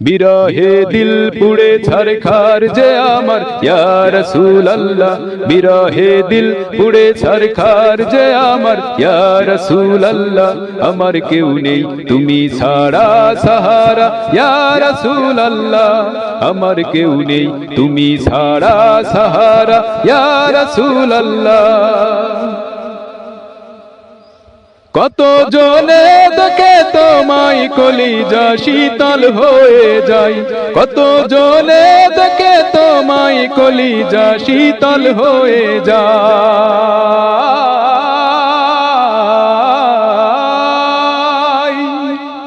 বিরহে দিল পুড়ে ছারখার যে আমার ইয়া রাসূলুল্লাহ, বিরহে দিল পুড়ে ছারখার যে আমার ইয়া রাসূলুল্লাহ। আমার কেউ নেই তুমি ছাড়া সাহারা ইয়া রাসূলুল্লাহ, আমার কেউ নেই তুমি ছাড়া সাহারা ইয়া রাসূলুল্লাহ। কত জনে দেখে তোমায় কলিজা শীতল হয়ে যায়, কত জনে দেখে তোমায় কলিজা শীতল হয়ে যায়,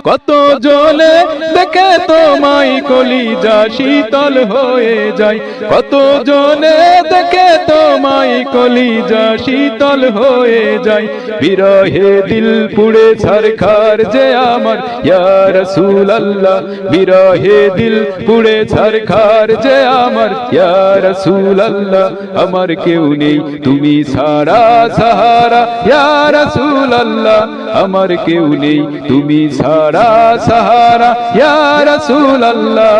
কত জনে দেখে তোমায় কলিজা শীতল হয়ে যায়, কত জনে দেখে তোমায় কলিজা শীতল হয়ে যায়। বিরহে দিল পুড়ে ছারখার যে আমার ইয়া রাসূলুল্লাহ, বিরহে দিল পুড়ে ছারখার যে আমার ইয়া রাসূলুল্লাহ। আমার কেউ নেই তুমি ছাড়া সাহারা ইয়া রাসূলুল্লাহ, আমার কেউ নেই তুমি ছাড়া সাহারা ইয়া রাসূলুল্লাহ।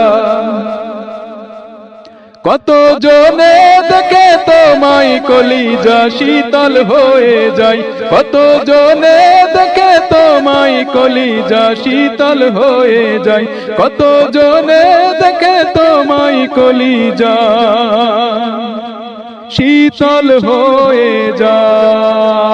কত জনে দেখে তোমায় কলিজা শীতল হয়ে যায়, কত জনে দেখে তোমায় কলিজা শীতল হয়ে যায়, কত জনে দেখে তোমায় কলিজা শীতল হয়ে যায়।